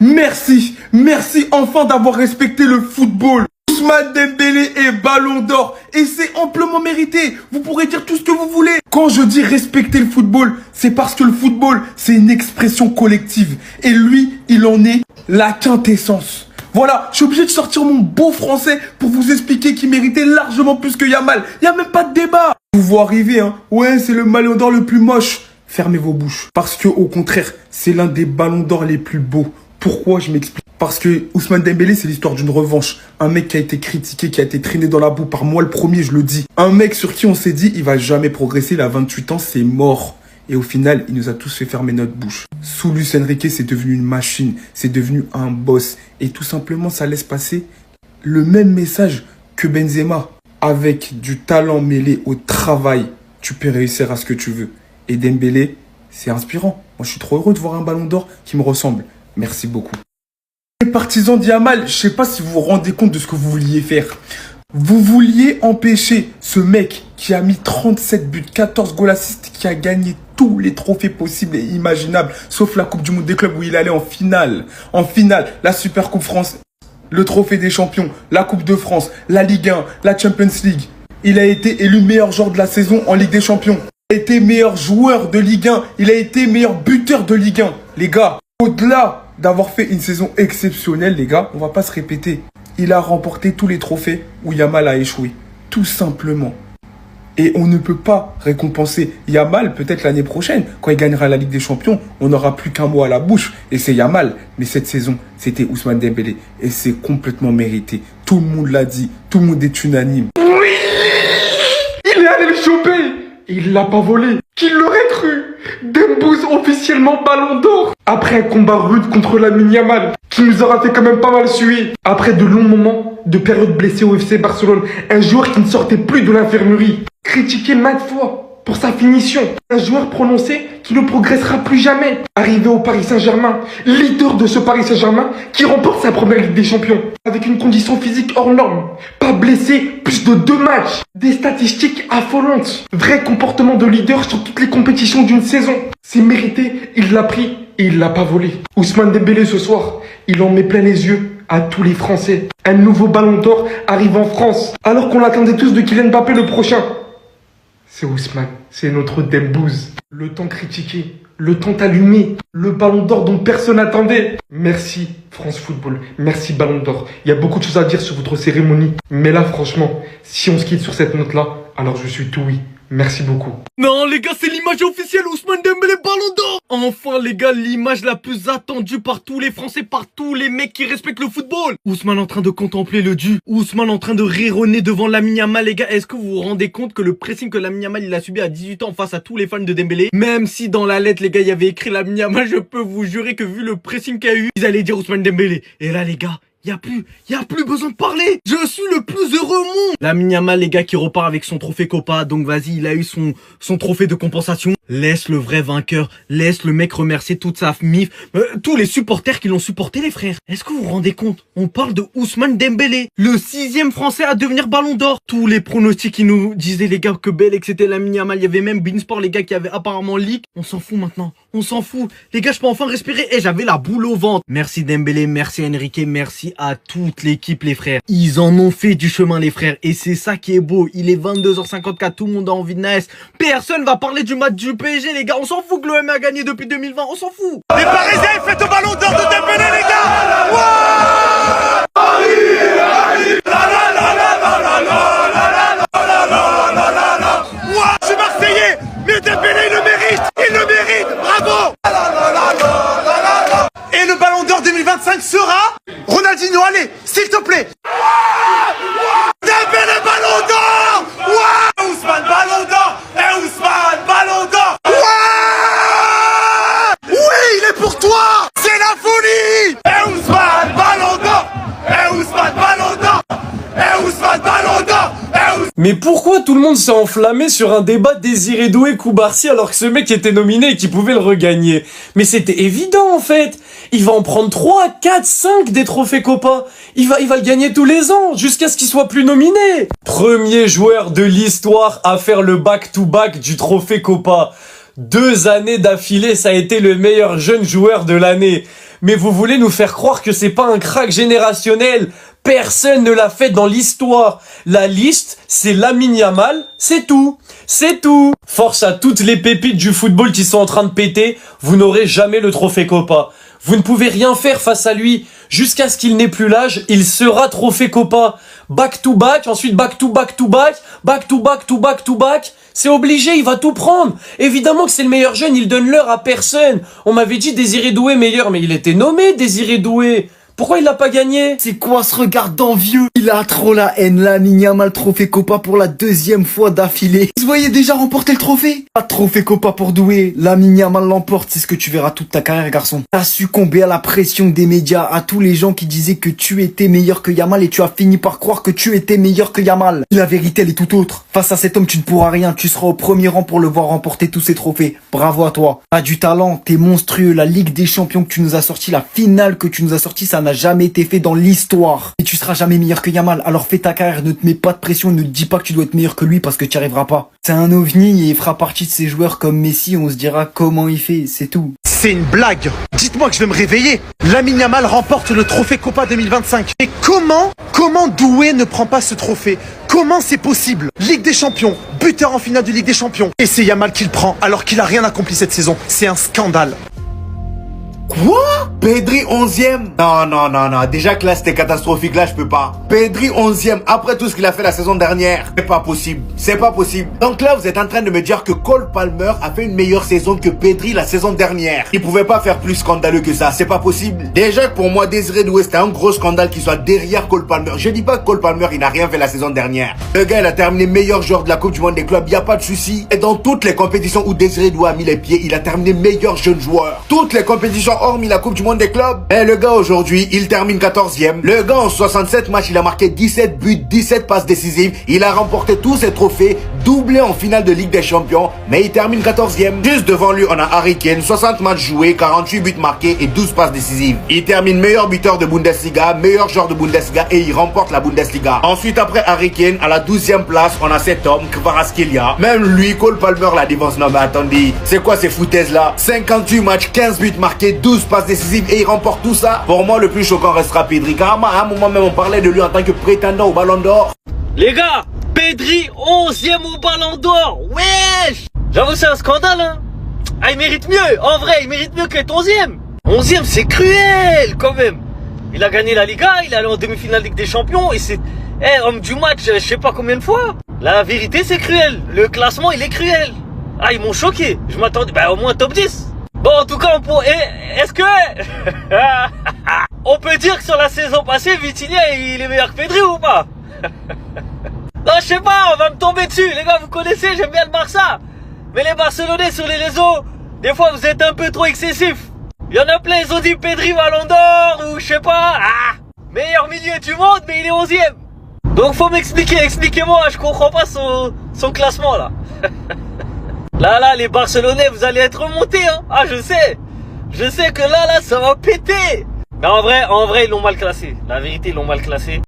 Merci enfin d'avoir respecté le football. Ousmane Dembélé est ballon d'or et c'est amplement mérité. Vous pourrez dire tout ce que vous voulez. Quand je dis respecter le football, c'est parce que le football, c'est une expression collective. Et lui, il en est la quintessence. Voilà, je suis obligé de sortir mon beau français pour vous expliquer qu'il méritait largement plus que Yamal. Il n'y a même pas de débat. Vous voyez arriver, hein. Ouais, c'est le ballon d'or le plus moche. Fermez vos bouches. Parce que, au contraire, c'est l'un des ballons d'or les plus beaux. Pourquoi? Je m'explique. Parce que Ousmane Dembélé, c'est l'histoire d'une revanche. Un mec qui a été critiqué, qui a été traîné dans la boue par moi le premier, je le dis. Un mec sur qui on s'est dit, il va jamais progresser, il a 28 ans, c'est mort. Et au final, il nous a tous fait fermer notre bouche. Sous Luis Enrique, c'est devenu une machine, c'est devenu un boss. Et tout simplement, ça laisse passer le même message que Benzema. Avec du talent mêlé au travail, tu peux réussir à ce que tu veux. Et Dembélé, c'est inspirant. Moi, je suis trop heureux de voir un ballon d'or qui me ressemble. Merci beaucoup. Les partisans d'Yamal, je sais pas si vous vous rendez compte de ce que vous vouliez faire. Vous vouliez empêcher ce mec qui a mis 37 buts, 14 goals assists, qui a gagné tous les trophées possibles et imaginables, sauf la Coupe du Monde des clubs où il allait en finale. En finale, la Super Coupe France, le Trophée des Champions, la Coupe de France, la Ligue 1, la Champions League. Il a été élu meilleur joueur de la saison en Ligue des Champions. Il a été meilleur joueur de Ligue 1. Il a été meilleur buteur de Ligue 1. Les gars, au-delà d'avoir fait une saison exceptionnelle, les gars, on va pas se répéter. Il a remporté tous les trophées où Yamal a échoué. Tout simplement. Et on ne peut pas récompenser Yamal peut-être l'année prochaine. Quand il gagnera la Ligue des Champions, on n'aura plus qu'un mot à la bouche. Et c'est Yamal. Mais cette saison, c'était Ousmane Dembélé. Et c'est complètement mérité. Tout le monde l'a dit. Tout le monde est unanime. Oui! Il est allé le choper! Et il l'a pas volé. Qui l'aurait cru? Dembouz officiellement ballon d'or. Après un combat rude contre Lamine Yamal, qui nous aura fait quand même pas mal suer. Après de longs moments de période blessée au FC Barcelone, un joueur qui ne sortait plus de l'infirmerie. Critiqué maintes fois pour sa finition. Un joueur prononcé qui ne progressera plus jamais. Arrivé au Paris Saint-Germain, leader de ce Paris Saint-Germain qui remporte sa première Ligue des Champions. Avec une condition physique hors norme. Pas blessé, plus de 2 matchs. Des statistiques affolantes. Vrai comportement de leader sur toutes les compétitions d'une saison. C'est mérité, il l'a pris et il l'a pas volé. Ousmane Dembélé ce soir, il en met plein les yeux à tous les Français. Un nouveau ballon d'or arrive en France. Alors qu'on l'attendait tous de Kylian Mbappé le prochain. C'est Ousmane, c'est notre Dembouz. Le temps critiqué, le temps allumé, le ballon d'or dont personne n'attendait. Merci France Football, merci ballon d'or. Il y a beaucoup de choses à dire sur votre cérémonie. Mais là franchement, si on se quitte sur cette note-là, alors je suis tout oui. Merci beaucoup. Non les gars, c'est l'image officielle, Ousmane Dembélé ballon d'or. Enfin les gars, l'image la plus attendue par tous les Français, par tous les mecs qui respectent le football. Ousmane en train de contempler le dû. Ousmane en train de rironner devant Lamine Yamal. Les gars, est-ce que vous vous rendez compte que le pressing que Lamine Yamal il a subi à 18 ans face à tous les fans de Dembélé, même si dans la lettre les gars il y avait écrit Lamine Yamal, je peux vous jurer que vu le pressing qu'il y a eu, ils allaient dire Ousmane Dembélé. Et là les gars, y a plus besoin de parler. Je suis le plus heureux au monde. Lamine Yamal, les gars, qui repart avec son trophée Copa. Donc vas-y, il a eu son trophée de compensation. Laisse le vrai vainqueur. Laisse le mec remercier toute sa MIF. Tous les supporters qui l'ont supporté, les frères. Est-ce que vous vous rendez compte? On parle de Ousmane Dembélé, le 6e français à devenir ballon d'or. Tous les pronostics qui nous disaient, les gars, que Bell, que c'était Lamine Yamal. Il y avait même Beansport, les gars, qui avaient apparemment leak. On s'en fout maintenant. On s'en fout. Les gars, je peux enfin respirer. Et j'avais la boule au ventre. Merci Dembélé, merci Enrique, merci à toute l'équipe les frères. Ils en ont fait du chemin les frères et c'est ça qui est beau. Il est 22h54, tout le monde a envie de nice. Personne va parler du match du PSG les gars, on s'en fout que l'OM a gagné depuis 2020, on s'en fout. Les Parisiens faites au ballon d'or de Dembélé les gars. Wouah Wouah, je suis Marseillais, mais Dembélé il le mérite, bravo. Et le ballon d'or 2025 sera Ronaldinho, allez, s'il te plaît. Dembélé ballon d'or. Ousmane ballon d'or. Et Ousmane ballon d'or. Oui, il est pour toi. C'est la folie. Et Ousmane ballon d'or. Et Ousmane ballon d'or. Et Ousmane ballon d'or. Mais pourquoi tout le monde s'est enflammé sur un débat Désiré Doué Koubarsi alors que ce mec était nominé et qu'il pouvait le regagner? Mais c'était évident en fait. Il va en prendre 3, 4, 5 des trophées Copa. Il va le gagner tous les ans, jusqu'à ce qu'il soit plus nominé. Premier joueur de l'histoire à faire le back-to-back du trophée Copa. 2 années d'affilée, ça a été le meilleur jeune joueur de l'année. Mais vous voulez nous faire croire que c'est pas un crack générationnel. Personne ne l'a fait dans l'histoire. La liste, c'est Lamine Yamal, c'est tout. C'est tout. Force à toutes les pépites du football qui sont en train de péter, vous n'aurez jamais le trophée Copa. Vous ne pouvez rien faire face à lui. Jusqu'à ce qu'il n'ait plus l'âge, il sera trophée Copa. Back to back, ensuite back to back to back, back to back to back to back. C'est obligé, il va tout prendre. Évidemment que c'est le meilleur jeune, il donne l'heure à personne. On m'avait dit Désiré Doué meilleur, mais il était nommé Désiré Doué. Pourquoi il l'a pas gagné? C'est quoi ce regard d'envieux? Il a trop la haine. Lamine Yamal trophée Copa pour la 2e fois d'affilée. Vous voyez déjà remporter le trophée? Pas de trophée Copa pour Doué. Lamine Yamal l'emporte, c'est ce que tu verras toute ta carrière, garçon. T'as succombé à la pression des médias, à tous les gens qui disaient que tu étais meilleur que Yamal et tu as fini par croire que tu étais meilleur que Yamal. La vérité, elle est tout autre. Face à cet homme, tu ne pourras rien. Tu seras au premier rang pour le voir remporter tous ces trophées. Bravo à toi. T'as du talent, t'es monstrueux. La Ligue des Champions que tu nous as sorti, la finale que tu nous as sorti, ça n'a jamais été fait dans l'histoire. Et tu seras jamais meilleur que Yamal. Alors fais ta carrière, ne te mets pas de pression, ne te dis pas que tu dois être meilleur que lui parce que tu n'y arriveras pas. C'est un ovni et il fera partie de ces joueurs comme Messi, on se dira comment il fait, c'est tout. C'est une blague. Dites-moi que je vais me réveiller. Lamine Yamal remporte le trophée Copa 2025. Et comment Doué ne prend pas ce trophée? Comment c'est possible? Ligue des Champions, buteur en finale de Ligue des Champions. Et c'est Yamal qui le prend alors qu'il a rien accompli cette saison. C'est un scandale. Quoi? Pedri 11e? Non. Déjà que là, c'était catastrophique. Là, je peux pas. Pedri 11e, après tout ce qu'il a fait la saison dernière. C'est pas possible. C'est pas possible. Donc là, vous êtes en train de me dire que Cole Palmer a fait une meilleure saison que Pedri la saison dernière. Il pouvait pas faire plus scandaleux que ça. C'est pas possible. Déjà que pour moi, Désiré Doué, c'était un gros scandale qu'il soit derrière Cole Palmer. Je dis pas que Cole Palmer, il n'a rien fait la saison dernière. Le gars, il a terminé meilleur joueur de la Coupe du Monde des clubs. Y a pas de souci. Et dans toutes les compétitions où Désiré Doué a mis les pieds, il a terminé meilleur jeune joueur. Toutes les compétitions hormis la Coupe du Monde des clubs. Et le gars aujourd'hui, il termine 14e. Le gars en 67 matchs, il a marqué 17 buts, 17 passes décisives. Il a remporté tous ses trophées, doublé en finale de Ligue des Champions, mais il termine 14e. Juste devant lui, on a Harry Kane, 60 matchs joués, 48 buts marqués et 12 passes décisives. Il termine meilleur buteur de Bundesliga, meilleur joueur de Bundesliga et il remporte la Bundesliga. Ensuite, après Harry Kane, à la 12e place, on a cet homme, Kvaratskhelia. Même lui, Cole Palmer, la défense. Non mais attendez, c'est quoi ces foutaises là? 58 matchs, 15 buts marqués, 12 passes décisives et il remporte tout ça. Pour moi, le plus choquant restera Pedri. Car à un moment même, on parlait de lui en tant que prétendant au Ballon d'Or. Les gars, Pedri 11e au Ballon d'Or. Wesh! J'avoue, c'est un scandale, hein. Ah, il mérite mieux. En vrai, il mérite mieux qu'être 11e. 11e, c'est cruel, quand même. Il a gagné la Liga, il est allé en demi-finale Ligue des Champions et c'est homme du match, je sais pas combien de fois. La vérité, c'est cruel. Le classement, il est cruel. Ah, ils m'ont choqué. Je m'attendais, au moins top 10. Bon, en tout cas, est-ce que on peut dire que sur la saison passée, Vitinha, il est meilleur que Pedri ou pas? Non, je sais pas, on va me tomber dessus. Les gars, vous connaissez, j'aime bien le Barça. Mais les Barcelonais sur les réseaux, des fois, vous êtes un peu trop excessifs. Il y en a plein, ils ont dit Pedri Ballon d'Or ou je sais pas. Meilleur milieu du monde, mais il est 11e. Donc faut m'expliquer, expliquez-moi, je comprends pas son classement là. Là, les Barcelonais, vous allez être remontés, hein. Ah, je sais que là, ça va péter. Mais en vrai, ils l'ont mal classé. La vérité, ils l'ont mal classé.